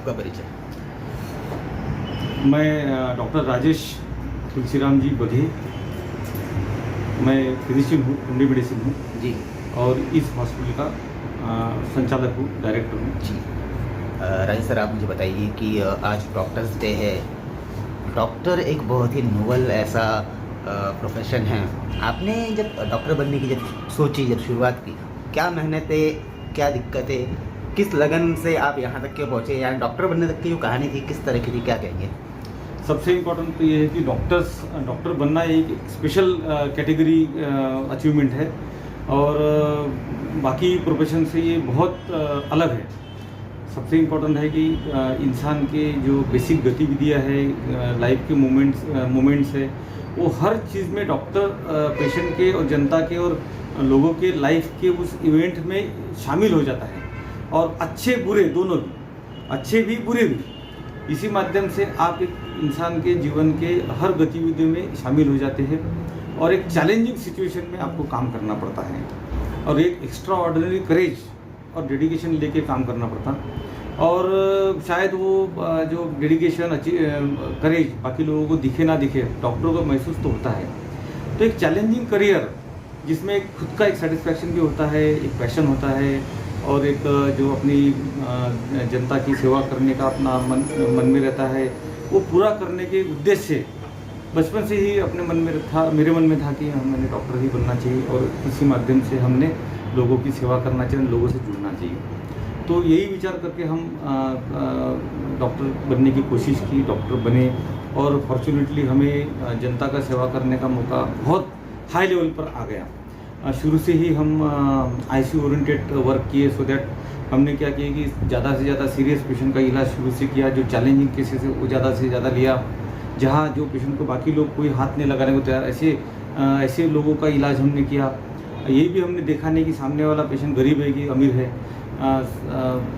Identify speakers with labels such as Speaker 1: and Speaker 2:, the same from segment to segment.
Speaker 1: आपका परिचय।
Speaker 2: मैं डॉक्टर राजेश तुलसीराम जी बघेल, मैं फिजिशियन हूँ, एमडी मेडिसिन हूँ
Speaker 1: जी
Speaker 2: और इस हॉस्पिटल का संचालक हूँ, डायरेक्टर हूँ।
Speaker 1: जी। राजेश सर, आप मुझे बताइए कि आज डॉक्टर्स डे है। डॉक्टर एक बहुत ही नोबल ऐसा प्रोफेशन है। आपने जब डॉक्टर बनने की सोची, जब शुरुआत की, क्या मेहनतें, क्या दिक्कतें, किस लगन से आप यहाँ तक के पहुँचे, या डॉक्टर बनने तक की जो कहानी थी किस तरह की थी, क्या कहेंगे?
Speaker 2: सबसे इम्पोर्टेंट तो ये है कि डॉक्टर बनना एक स्पेशल कैटेगरी अचीवमेंट है और बाकी प्रोफेशन से ये बहुत अलग है। सबसे इम्पोर्टेंट है कि इंसान के जो बेसिक गतिविधियाँ है, लाइफ के मोमेंट्स है, वो हर चीज़ में डॉक्टर पेशेंट के और जनता के और लोगों के लाइफ के उस इवेंट में शामिल हो जाता है, और अच्छे बुरे दोनों भी, अच्छे भी बुरे भी। इसी माध्यम से आप एक इंसान के जीवन के हर गतिविधियों में शामिल हो जाते हैं और एक चैलेंजिंग सिचुएशन में आपको काम करना पड़ता है और एक एक्स्ट्रा ऑर्डिनरी करेज और डेडिकेशन लेके काम करना पड़ता। और शायद वो जो डेडिकेशन करेज बाकी लोगों को दिखे ना दिखे, डॉक्टरों को महसूस तो होता है। तो एक चैलेंजिंग करियर जिसमें खुद का एक सेटिस्फैक्शन भी होता है, एक पैशन होता है और एक जो अपनी जनता की सेवा करने का अपना मन में रहता है, वो पूरा करने के उद्देश्य से बचपन से ही अपने मन में था, मेरे मन में था कि मैंने डॉक्टर ही बनना चाहिए और इसी माध्यम से हमने लोगों की सेवा करना चाहिए, लोगों से जुड़ना चाहिए। तो यही विचार करके हम डॉक्टर बनने की कोशिश की, डॉक्टर बने और फॉर्चुनेटली हमें जनता का सेवा करने का मौका बहुत हाई लेवल पर आ गया। शुरू से ही हम आईसीयू ओरिएंटेड वर्क किए, सो दैट हमने क्या किया कि ज़्यादा से ज़्यादा सीरियस पेशेंट का इलाज शुरू से किया। जो चैलेंजिंग केसेस है वो ज़्यादा से ज़्यादा लिया। जहाँ जो पेशेंट को बाकी लोग कोई हाथ नहीं लगाने को तैयार, ऐसे लोगों का इलाज हमने किया। ये भी हमने देखा नहीं कि सामने वाला पेशेंट गरीब है कि अमीर है।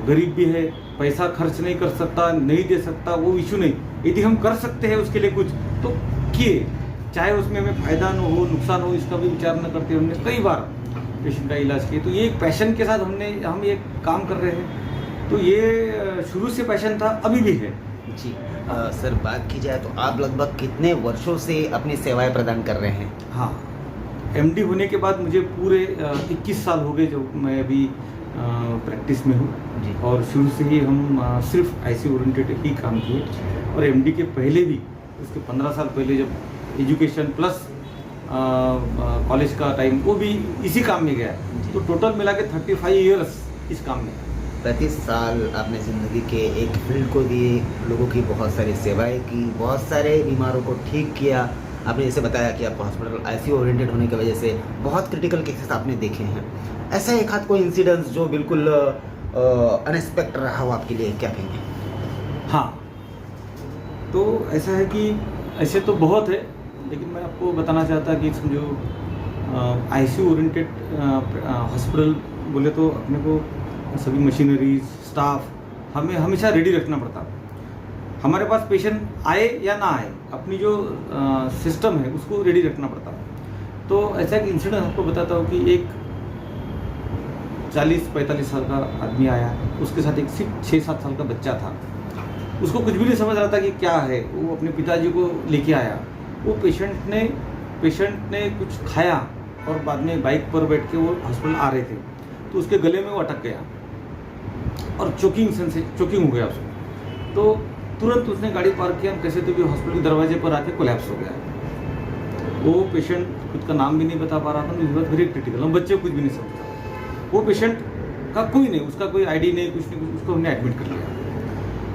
Speaker 2: गरीब भी है, पैसा खर्च नहीं कर सकता, नहीं दे सकता, वो इशू नहीं। यदि हम कर सकते हैं उसके लिए कुछ तो किए, चाहे उसमें हमें फ़ायदा न हो, नुकसान हो, इसका भी विचार न करते हमने कई बार पेशेंट का इलाज किए। तो ये एक पैशन के साथ हम ये काम कर रहे हैं। तो ये शुरू से पैशन था, अभी भी है
Speaker 1: जी। सर, बात की जाए तो आप लगभग कितने वर्षों से अपनी सेवाएं प्रदान कर रहे हैं?
Speaker 2: हाँ, एमडी होने के बाद मुझे पूरे 21 साल हो गए जो मैं अभी प्रैक्टिस में हूँ। और शुरू से ही हम सिर्फ आईसीयू ओरिएंटेड ही काम किए और एमडी के पहले भी, उसके 15 साल पहले जब एजुकेशन प्लस कॉलेज का टाइम, वो भी इसी काम में गया। तो टोटल मिला के 35 ईयर्स इस काम में।
Speaker 1: 35 साल आपने ज़िंदगी के एक फील्ड को दिए, लोगों की बहुत सारी सेवाएं की, बहुत सारे बीमारों को ठीक किया। आपने जैसे बताया कि आपका हॉस्पिटल आईसीयू ओरिएंटेड होने की वजह से बहुत क्रिटिकल केसेस आपने देखे हैं। ऐसा एक आध कोई इंसिडेंस जो बिल्कुल अनएक्सपेक्टेड रहा हो आपके लिए, क्या कहेंगे?
Speaker 2: हाँ, तो ऐसा है कि ऐसे तो बहुत है, लेकिन मैं आपको बताना चाहता कि समझो आईसीयू ओरिएंटेड हॉस्पिटल बोले तो अपने को सभी मशीनरीज, स्टाफ हमें हमेशा रेडी रखना पड़ता। हमारे पास पेशेंट आए या ना आए, अपनी जो सिस्टम है उसको रेडी रखना पड़ता। तो ऐसा एक इंसिडेंट आपको बताता हूँ कि एक 40-45 साल का आदमी आया, उसके साथ एक सिर्फ 6-7 साल का बच्चा था। उसको कुछ भी नहीं समझ रहा था कि क्या है। वो अपने पिताजी को लेके आया। वो पेशेंट ने कुछ खाया और बाद में बाइक पर बैठ के वो हॉस्पिटल आ रहे थे, तो उसके गले में वो अटक गया और चोकिंग हो गया उसको। तो तुरंत उसने गाड़ी पार्क किया, कैसे तो भी हॉस्पिटल के दरवाजे पर आके कोलैप्स हो गया। वो पेशेंट खुद का नाम भी नहीं बता पा रहा था, वेरी क्रिटिकल। हम बच्चे कुछ भी नहीं समझता। वो पेशेंट का कोई नहीं, उसका कोई आईडी नहीं, कुछ नहीं, उसको हमने एडमिट कर लिया।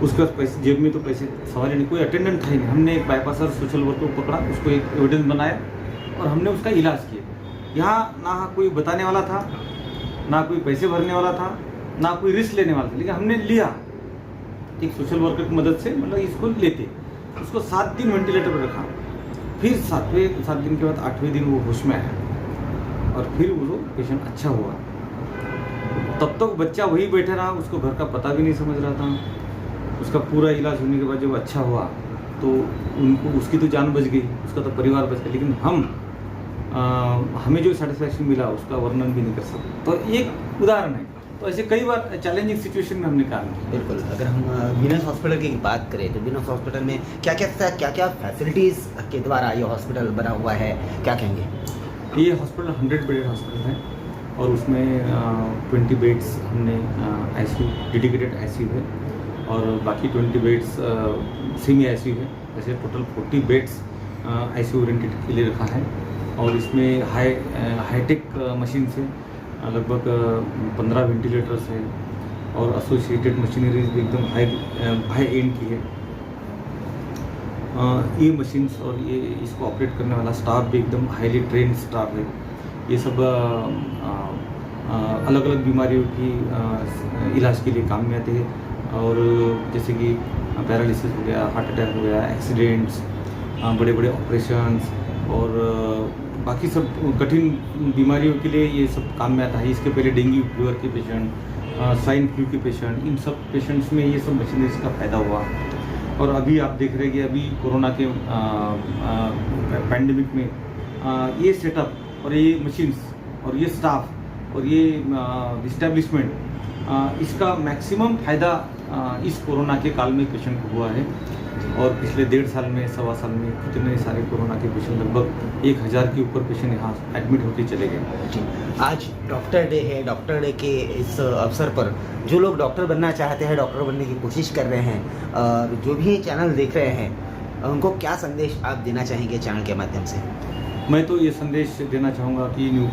Speaker 2: उसके पास पैसे, जेब में तो पैसे सवाल नहीं, कोई अटेंडेंट था ही नहीं। हमने एक बाईपासर सोशल वर्कर को पकड़ा, उसको एक एविडेंस बनाया और हमने उसका इलाज किया। यहाँ ना कोई बताने वाला था, ना कोई पैसे भरने वाला था, ना कोई रिस्क लेने वाला था, लेकिन हमने लिया एक सोशल वर्कर की मदद से, मतलब इसको लेते। उसको 7 दिन वेंटिलेटर पर रखा। फिर 7 दिन के बाद 8वें दिन वो होश में आया और फिर वो पेशेंट अच्छा हुआ। तब तक बच्चा वही बैठा रहा, उसको घर का पता भी नहीं समझ रहा था। उसका पूरा इलाज होने के बाद जब अच्छा हुआ तो उसकी तो जान बच गई, उसका तो परिवार बच गया, लेकिन हमें जो सेटिस्फैक्शन मिला उसका वर्णन भी नहीं कर सकते। तो एक उदाहरण है। तो ऐसे कई बार चैलेंजिंग सिचुएशन में हमने काम किया।
Speaker 1: बिल्कुल, अगर हम वीनस हॉस्पिटल की बात करें तो वीनस हॉस्पिटल में क्या फैसिलिटीज़ के द्वारा ये हॉस्पिटल बना हुआ है, क्या कहेंगे?
Speaker 2: ये हॉस्पिटल 100 बेडेड हॉस्पिटल है और उसमें 20 बेड्स हमने आईसीयू डेडिकेटेड आईसीयू है और बाकी 20 बेड्स सेमी आईसीयू है। ऐसे टोटल 40 बेड्स आईसीयू ओरिएंटेड के लिए रखा है और इसमें हाईटेक मशीन से लगभग 15 वेंटिलेटर्स है और एसोसिएटेड मशीनरीज भी एकदम हाई एंड की है। ये मशीन्स और ये इसको ऑपरेट करने वाला स्टाफ भी एकदम हाईली ट्रेंड स्टाफ है। ये सब अलग अलग बीमारियों की इलाज के लिए काम में आते हैं और जैसे कि पैरालिसिस हो गया, हार्ट अटैक हो गया, एक्सीडेंट्स, बड़े बड़े ऑपरेशंस और बाकी सब कठिन बीमारियों के लिए ये सब काम में आता है। इसके पहले डेंगू फीवर के पेशेंट, स्वाइन फ्लू के पेशेंट, इन सब पेशेंट्स में ये सब मशीनरीज का फायदा हुआ। और अभी आप देख रहे हैं कि अभी कोरोना के पैंडेमिक में ये सेटअप और ये मशीन्स और ये स्टाफ और ये इस्टेब्लिशमेंट इसका मैक्सिमम फ़ायदा इस कोरोना के काल में पेशेंट को हुआ है। और पिछले 1.5 साल में, सवा साल में कितने सारे कोरोना के पेशेंट, लगभग 1000 के ऊपर पेशेंट यहाँ एडमिट होते चले गए।
Speaker 1: जी, आज डॉक्टर डे है। डॉक्टर डे के इस अवसर पर जो लोग डॉक्टर बनना चाहते हैं, डॉक्टर बनने की कोशिश कर रहे हैं और जो भी ये चैनल देख रहे हैं, उनको क्या संदेश आप देना चाहेंगे चैनल के माध्यम से?
Speaker 2: मैं तो ये संदेश देना चाहूँगा कि न्यू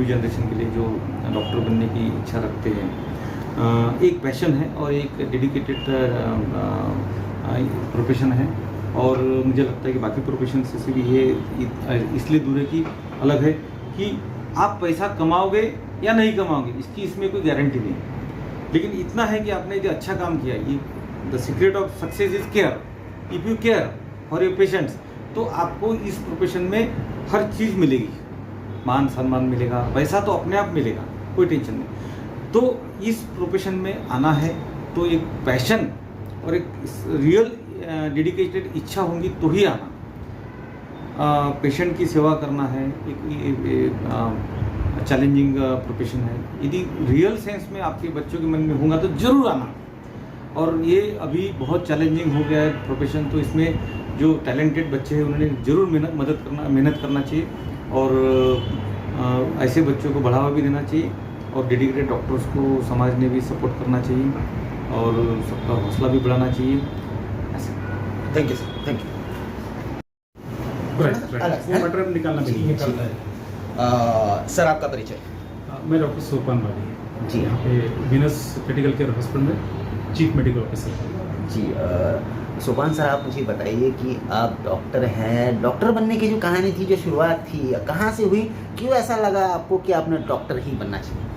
Speaker 2: जनरेशन के लिए जो डॉक्टर बनने की इच्छा रखते हैं, एक पैशन है और एक डेडिकेटेड प्रोफेशन है और मुझे लगता है कि बाकी प्रोफेशन से भी ये इसलिए दूर है कि अलग है कि आप पैसा कमाओगे या नहीं कमाओगे, इसकी इसमें कोई गारंटी नहीं, लेकिन इतना है कि आपने जो अच्छा काम किया, ये the secret of success is care. If you care for your patients तो आपको इस प्रोफेशन में हर चीज़ मिलेगी, मान सम्मान मिलेगा, पैसा तो अपने आप मिलेगा, कोई टेंशन नहीं। तो इस प्रोफेशन में आना है तो एक पैशन और एक रियल डेडिकेटेड इच्छा होंगी तो ही आना। पेशेंट की सेवा करना है, एक चैलेंजिंग प्रोफेशन है। यदि रियल सेंस में आपके बच्चों के मन में होगा तो ज़रूर आना। और ये अभी बहुत चैलेंजिंग हो गया है प्रोफेशन, तो इसमें जो टैलेंटेड बच्चे हैं उन्होंने ज़रूर मेहनत करना चाहिए और ऐसे बच्चों को बढ़ावा भी देना चाहिए और डेडिकेटेड डॉक्टर्स को समाज ने भी सपोर्ट करना चाहिए और सबका हौसला भी बढ़ाना चाहिए। ऐसे।
Speaker 1: Thank you sir, thank you.
Speaker 3: वो मटर निकालना भी नहीं है।
Speaker 1: सर आपका परिचय?
Speaker 3: मैं डॉक्टर सोपान वाली
Speaker 1: जी
Speaker 3: यहाँ पे वीनस क्रिटिकल केयर हॉस्पिटल में चीफ मेडिकल ऑफिसर।
Speaker 1: जी, सोपान सर आप मुझे बताइए कि आप डॉक्टर हैं, डॉक्टर बनने की जो कहानी थी, जो शुरुआत थी, कहाँ से हुई, क्यों ऐसा लगा आपको कि आपने डॉक्टर ही बनना चाहिए?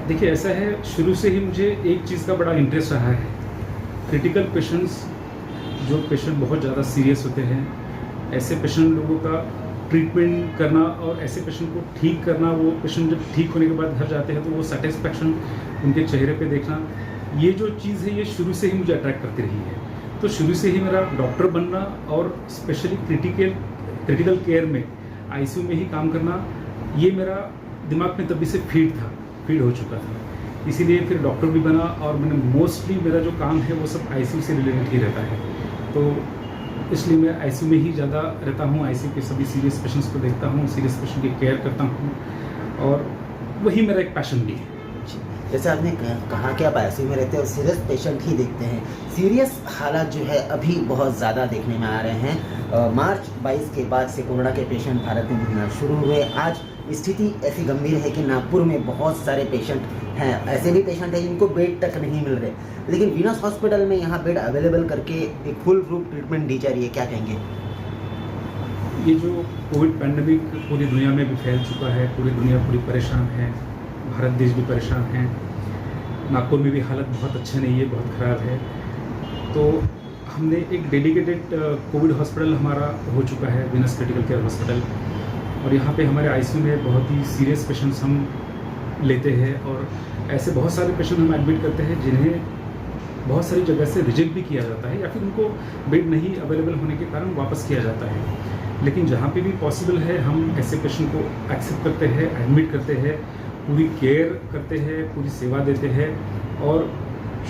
Speaker 3: देखिए ऐसा है, शुरू से ही मुझे एक चीज़ का बड़ा इंटरेस्ट रहा है। क्रिटिकल पेशेंट्स, जो पेशेंट बहुत ज़्यादा सीरियस होते हैं, ऐसे पेशेंट लोगों का ट्रीटमेंट करना और ऐसे पेशेंट को ठीक करना, वो पेशेंट जब ठीक होने के बाद घर जाते हैं तो वो सेटिस्फैक्शन उनके चेहरे पे देखना, ये जो चीज़ है ये शुरू से ही मुझे अट्रैक्ट करती रही है। तो शुरू से ही मेरा डॉक्टर बनना और स्पेशली क्रिटिकल केयर में आईसीयू में ही काम करना, ये मेरा दिमाग में तभी से फीड हो चुका था। इसीलिए फिर डॉक्टर भी बना और मैंने मोस्टली मेरा जो काम है वो सब आईसीयू से रिलेटेड ही रहता है, तो इसलिए मैं आईसीयू में ही ज़्यादा रहता हूँ। आईसीयू के सभी सीरियस पेशेंट्स को देखता हूँ, सीरियस पेशेंट की केयर करता हूँ और वही मेरा एक पैशन भी है।
Speaker 1: जैसे आपने कहा कि आप आईसीयू में रहते हैं और सीरियस पेशेंट ही देखते हैं। सीरियस हालात जो है अभी बहुत ज़्यादा देखने में आ रहे हैं। मार्च 22 के बाद से कोरोना के पेशेंट भारत में मिलना शुरू हुए। आज स्थिति ऐसी गंभीर है कि नागपुर में बहुत सारे पेशेंट हैं, ऐसे भी पेशेंट हैं जिनको बेड तक नहीं मिल रहे, लेकिन वीनस हॉस्पिटल में यहाँ बेड अवेलेबल करके एक फुल प्रूफ ट्रीटमेंट दी जा रही है, क्या कहेंगे?
Speaker 3: ये जो कोविड पैंडेमिक पूरी दुनिया में भी फैल चुका है, पूरी दुनिया पूरी परेशान है, भारत देश भी परेशान है, नागपुर में भी हालत बहुत अच्छा नहीं है, बहुत ख़राब है। तो हमने एक डेडिकेटेड कोविड हॉस्पिटल हमारा हो चुका है, वीनस क्रिटिकल केयर हॉस्पिटल, और यहाँ पे हमारे आईसीयू में बहुत ही सीरियस पेशेंट्स हम लेते हैं और ऐसे बहुत सारे पेशेंट हम एडमिट करते हैं जिन्हें बहुत सारी जगह से रिजेक्ट भी किया जाता है या फिर उनको बेड नहीं अवेलेबल होने के कारण वापस किया जाता है। लेकिन जहाँ पे भी पॉसिबल है हम ऐसे पेशेंट को एक्सेप्ट करते हैं, एडमिट करते हैं, पूरी केयर करते हैं, पूरी सेवा देते हैं और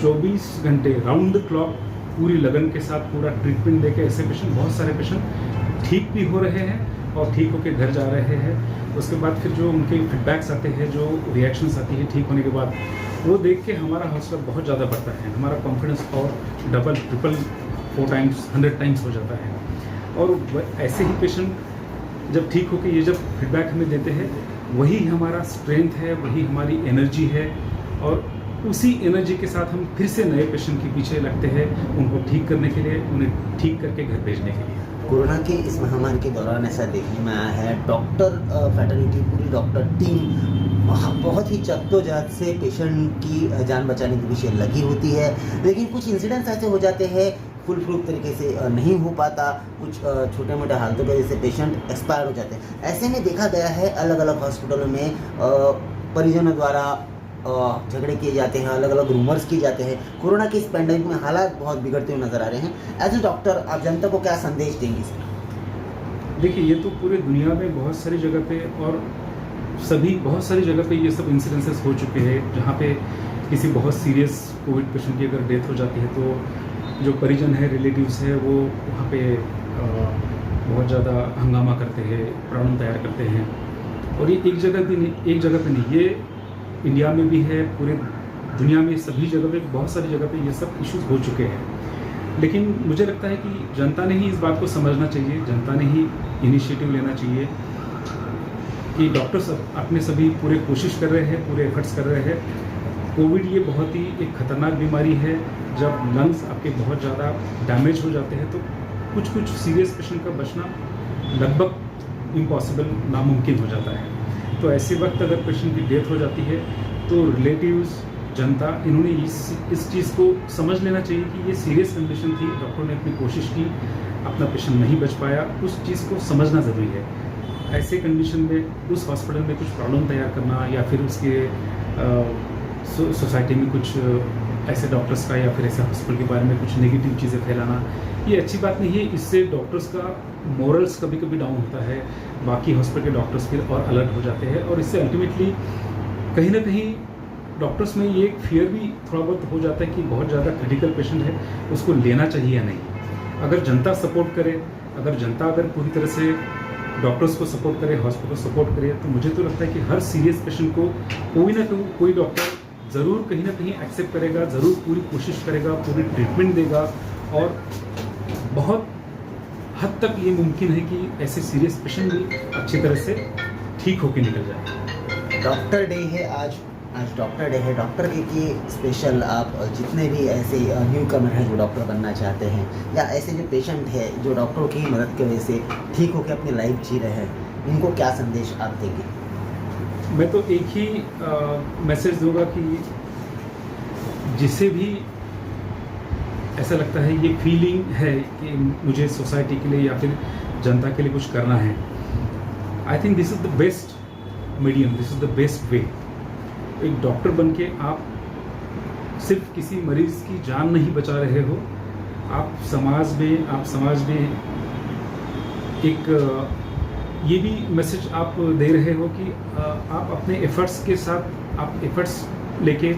Speaker 3: 24 घंटे राउंड द क्लॉक पूरी लगन के साथ पूरा ट्रीटमेंट देके ऐसे पेशेंट, बहुत सारे पेशेंट ठीक भी हो रहे हैं और ठीक होके घर जा रहे हैं। उसके बाद फिर जो उनके फीडबैक्स आते हैं, जो रिएक्शंस आती है ठीक होने के बाद, वो देख के हमारा हौसला बहुत ज़्यादा बढ़ता है, हमारा कॉन्फिडेंस और डबल ट्रिपल 4 टाइम्स 100 टाइम्स हो जाता है। और ऐसे ही पेशेंट जब ठीक होके ये जब फीडबैक हमें देते हैं, वही हमारा स्ट्रेंथ है, वही हमारी एनर्जी है और उसी एनर्जी के साथ हम फिर से नए पेशेंट के पीछे लगते हैं, उनको ठीक करने के लिए, उन्हें ठीक करके घर भेजने के लिए।
Speaker 1: कोरोना की इस महामारी के दौरान ऐसा देखने में आया है, डॉक्टर फैटर्निटी, पूरी डॉक्टर टीम बहुत ही जद्दोजहद से पेशेंट की जान बचाने के पीछे लगी होती है, लेकिन कुछ इंसिडेंट्स ऐसे हो जाते हैं फुल प्रूफ तरीके से नहीं हो पाता, कुछ छोटे मोटे हालतों की वजह से पेशेंट एक्सपायर हो जाते हैं। ऐसे में देखा गया है अलग अलग हॉस्पिटलों में परिजनों द्वारा झगड़े किए जाते हैं, अलग अलग रूमर्स किए जाते हैं। कोरोना के इस पैंडेमिक में हालात बहुत बिगड़ते हुए नजर आ रहे हैं। एज ए डॉक्टर आप जनता को क्या संदेश देंगे इसमें?
Speaker 3: देखिए, ये तो पूरे दुनिया में बहुत सारी जगह पे और बहुत सारी जगह पे ये सब इंसिडेंसेस हो चुके हैं, जहाँ पे किसी बहुत सीरियस कोविड पेशेंट की अगर डेथ हो जाती है तो जो परिजन है, रिलेटिव्स है, वो वहाँ पे बहुत ज़्यादा हंगामा करते हैं, प्रॉब्लम तैयार करते हैं। और ये एक जगह पे नहीं, ये इंडिया में भी है, पूरे दुनिया में सभी जगह पे, बहुत सारी जगह पे ये सब इश्यूज हो चुके हैं। लेकिन मुझे लगता है कि जनता ने ही इस बात को समझना चाहिए, जनता ने ही इनिशिएटिव लेना चाहिए कि डॉक्टर्स अपने सभी पूरे कोशिश कर रहे हैं, पूरे एफर्ट्स कर रहे हैं। कोविड ये बहुत ही एक खतरनाक बीमारी है। जब लंग्स आपके बहुत ज़्यादा डैमेज हो जाते हैं तो कुछ सीरियस पेशेंट का बचना लगभग इम्पॉसिबल, नामुमकिन हो जाता है। तो ऐसे वक्त अगर पेशेंट की डेथ हो जाती है तो रिलेटिव्स, जनता, इन्होंने इस चीज़ को समझ लेना चाहिए कि ये सीरियस कंडीशन थी, डॉक्टर ने अपनी कोशिश की, अपना पेशेंट नहीं बच पाया, उस चीज़ को समझना ज़रूरी है। ऐसे कंडीशन में उस हॉस्पिटल में कुछ प्रॉब्लम तैयार करना या फिर उसके सोसाइटी में कुछ ऐसे डॉक्टर्स का या फिर ऐसे हॉस्पिटल के बारे में कुछ नेगेटिव चीज़ें फैलाना, ये अच्छी बात नहीं है। इससे डॉक्टर्स का मोरल्स कभी कभी डाउन होता है, बाकी हॉस्पिटल के डॉक्टर्स फिर और अलर्ट हो जाते हैं और इससे अल्टीमेटली कहीं ना कहीं डॉक्टर्स में ये एक फियर भी थोड़ा बहुत हो जाता है कि बहुत ज़्यादा क्रिटिकल पेशेंट है, उसको लेना चाहिए या नहीं। अगर जनता सपोर्ट करे, अगर पूरी तरह से डॉक्टर्स को सपोर्ट करे, हॉस्पिटल को सपोर्ट करे, तो मुझे तो लगता है कि हर सीरियस पेशेंट को कोई ना कोई डॉक्टर ज़रूर कहीं ना कहीं एक्सेप्ट करेगा, ज़रूर पूरी कोशिश करेगा, पूरी ट्रीटमेंट देगा और बहुत हद तक ये मुमकिन है कि ऐसे सीरियस पेशेंट भी अच्छी तरह से ठीक होकर निकल जाए।
Speaker 1: डॉक्टर डे है आज डॉक्टर डे है। डॉक्टर डे के स्पेशल आप जितने भी ऐसे न्यू कमर हैं जो डॉक्टर बनना चाहते हैं या ऐसे जो पेशेंट है जो डॉक्टरों की मदद की वजह से ठीक होकर अपनी लाइफ जी रहे हैं, इनको क्या संदेश आप देंगे?
Speaker 3: मैं तो एक ही मैसेज दूंगा कि जिसे भी ऐसा लगता है, ये फीलिंग है कि मुझे सोसाइटी के लिए या फिर जनता के लिए कुछ करना है, I think this is the best medium, this is the best way. एक डॉक्टर बन के आप सिर्फ किसी मरीज की जान नहीं बचा रहे हो, आप समाज में एक ये भी मैसेज आप दे रहे हो कि आप अपने एफर्ट्स के साथ, आप एफर्ट्स लेके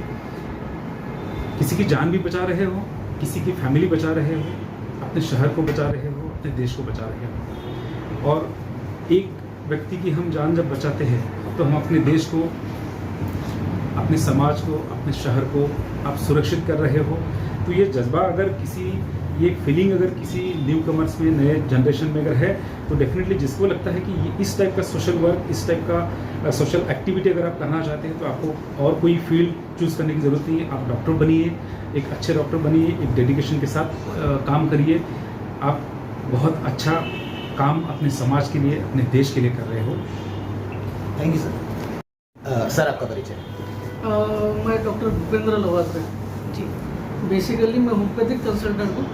Speaker 3: किसी की जान भी बचा रहे हो, किसी की फैमिली बचा रहे हो, अपने शहर को बचा रहे हो, अपने देश को बचा रहे हो। और एक व्यक्ति की हम जान जब बचाते हैं तो हम अपने देश को, अपने समाज को, अपने शहर को आप सुरक्षित कर रहे हो। तो ये जज्बा अगर ये फीलिंग अगर किसी न्यू कमर्स में, नए जनरेशन में अगर है, तो डेफिनेटली जिसको लगता है कि ये इस टाइप का सोशल वर्क, इस टाइप का सोशल एक्टिविटी अगर आप करना चाहते हैं तो आपको और कोई फील्ड चूज़ करने की ज़रूरत नहीं है। आप डॉक्टर बनिए, एक अच्छे डॉक्टर बनिए, एक डेडिकेशन के साथ काम करिए। आप बहुत अच्छा काम अपने समाज के लिए, अपने देश के लिए कर रहे हो।
Speaker 1: Thank you sir. सर आपका परिचय?
Speaker 4: मैं डॉक्टर भूपेंद्र लवात्रे जी। बेसिकली मैं होम्योपैथिक कंसल्टेंट हूँ,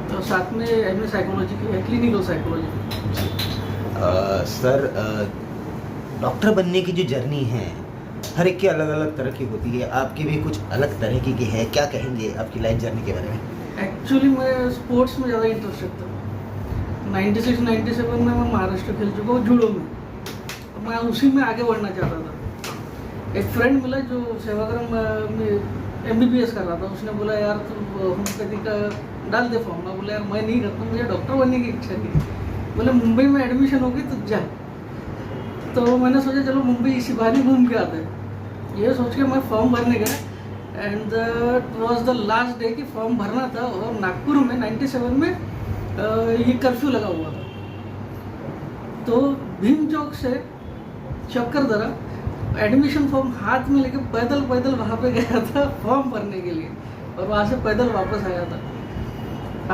Speaker 4: तो साथ में एमए साइकोलॉजी की है, क्लिनिकल साइकोलॉजी।
Speaker 1: सर, डॉक्टर बनने की जो जर्नी है हर एक की अलग अलग तरह की होती है, आपकी भी कुछ अलग तरह की है, क्या कहेंगे आपकी लाइफ जर्नी के बारे में?
Speaker 4: एक्चुअली मैं स्पोर्ट्स में ज़्यादा इंटरेस्टेड था। 96-97 में मैं महाराष्ट्र खेल चुका हूँ जूडो में, मैं उसी में आगे बढ़ना चाहता था। एक फ्रेंड मिला जो सेवाग्राम में MBBS कर रहा था, उसने बोला यार तुम होम्योपैथी का डाल दे फॉर्म। मैं बोला यार मैं नहीं करता, मुझे डॉक्टर बनने की इच्छा नहीं। बोले मुंबई में एडमिशन होगी तो जा। तो मैंने सोचा चलो मुंबई इसी बहाने घूम के आते हैं। ये सोच के मैं फॉर्म भरने गया and it was the last day कि फॉर्म भरना था। और नागपुर में 97 में ये कर्फ्यू लगा हुआ था। तो भीम चौक से चक्करदरा एडमिशन फॉर्म हाथ में लेके पैदल पैदल वहाँ पे गया था फॉर्म भरने के लिए, और वहाँ से पैदल वापस आया था।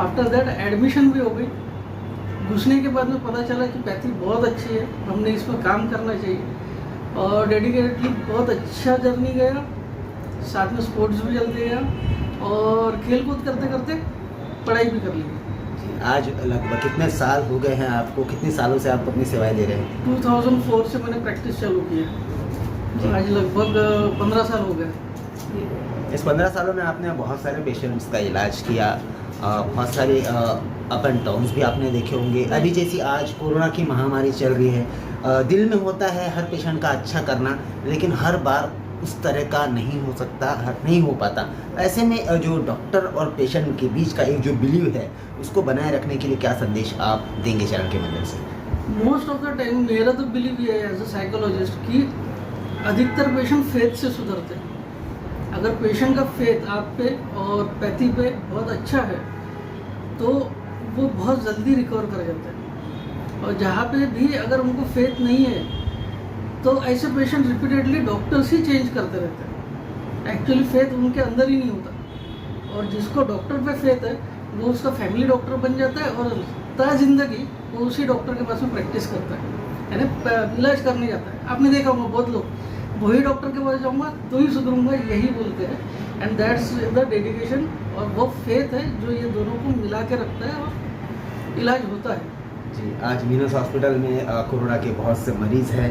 Speaker 4: आफ्टर दैट एडमिशन भी हो गई। घुसने के बाद में पता चला कि पैथी बहुत अच्छी है, हमने इसमें काम करना चाहिए। और डेडिकेटली बहुत अच्छा जर्नी गया, साथ में स्पोर्ट्स भी चलते गया और खेल कूद करते करते पढ़ाई भी कर ली।
Speaker 1: आज लगभग कितने साल हो गए हैं आपको, कितने सालों से आप अपनी सेवाएं दे रहे हैं?
Speaker 4: 2004 से मैंने प्रैक्टिस चालू की है, आज लगभग 15 साल हो गए।
Speaker 1: इस 15 सालों में आपने बहुत सारे पेशेंट्स का इलाज किया, बहुत सारे अप एंड डाउन्स भी आपने देखे होंगे। अभी जैसी आज कोरोना की महामारी चल रही है, दिल में होता है हर पेशेंट का अच्छा करना, लेकिन हर बार उस तरह का नहीं हो सकता, नहीं हो पाता। ऐसे में जो डॉक्टर और पेशेंट के बीच का एक जो बिलीव है उसको बनाए रखने के लिए क्या संदेश आप देंगे चैनल के माध्यम से?
Speaker 4: मोस्ट ऑफ द टाइम मेरा तो बिलीव ये है एज अ साइकोलॉजिस्ट कि अधिकतर पेशेंट फेथ से सुधरते हैं। अगर पेशेंट का फेथ आप पे और पैथी पे बहुत अच्छा है तो वो बहुत जल्दी रिकवर कर जाते हैं। और जहाँ पे भी अगर उनको फेथ नहीं है तो ऐसे पेशेंट रिपीटेडली डॉक्टर्स ही चेंज करते रहते हैं। एक्चुअली फेथ उनके अंदर ही नहीं होता, और जिसको डॉक्टर पे फेथ है वो उसका फैमिली डॉक्टर बन जाता है और ता जिंदगी वो उसी डॉक्टर के पास में प्रैक्टिस करता है, यानी इलाज करने जाता है। आपने देखा होगा बहुत लोग वही डॉक्टर के पास जाऊँगा तो ही सुधरूंगा, यही बोलते हैं। एंड दैट्स द डेडिकेशन और वो फेथ है जो ये दोनों को मिला के रखता है और इलाज होता है।
Speaker 1: जी, आज मीनस हॉस्पिटल में कोरोना के बहुत से मरीज़ हैं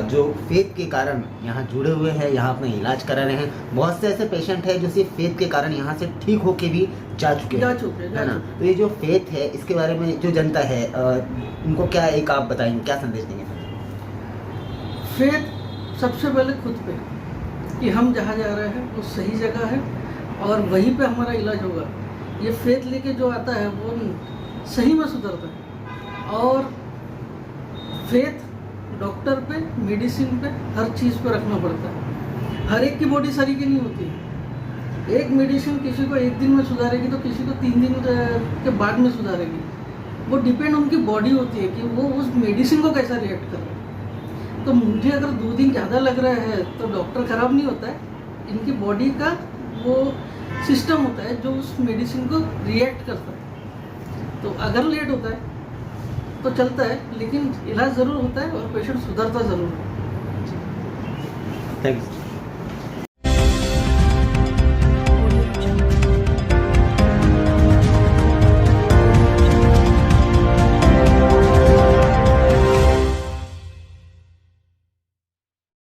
Speaker 1: जो फेथ के कारण यहाँ जुड़े हुए हैं, यहाँ अपना इलाज करा रहे हैं। बहुत से ऐसे पेशेंट हैं जो सिर्फ फेथ के कारण यहाँ से ठीक होके भी जा चुके हैं, है ना? तो ये जो फेथ है इसके बारे में जो जनता है उनको क्या एक आप बताएंगे, क्या संदेश देंगे?
Speaker 4: फेथ सबसे पहले खुद पे कि हम जहाँ जा रहे हैं वो सही जगह है और वहीं पे हमारा इलाज होगा। ये फेथ लेके जो आता है वो सही में सुधरता है। और फेथ डॉक्टर पे, मेडिसिन पे, हर चीज़ पे रखना पड़ता है। हर एक की बॉडी सारी की नहीं होती है। एक मेडिसिन किसी को एक दिन में सुधारेगी तो किसी को 3 दिन के बाद में सुधारेगी। वो डिपेंड उनकी बॉडी होती है कि वो उस मेडिसिन को कैसा रिएक्ट कर रहा है। तो मुझे अगर 2 दिन ज़्यादा लग रहा है तो डॉक्टर ख़राब नहीं होता है, इनकी बॉडी का वो सिस्टम होता है जो उस मेडिसिन को रिएक्ट करता है। तो अगर लेट होता है तो चलता है, लेकिन इलाज ज़रूर होता है और पेशेंट सुधरता ज़रूर है।
Speaker 1: Thank you.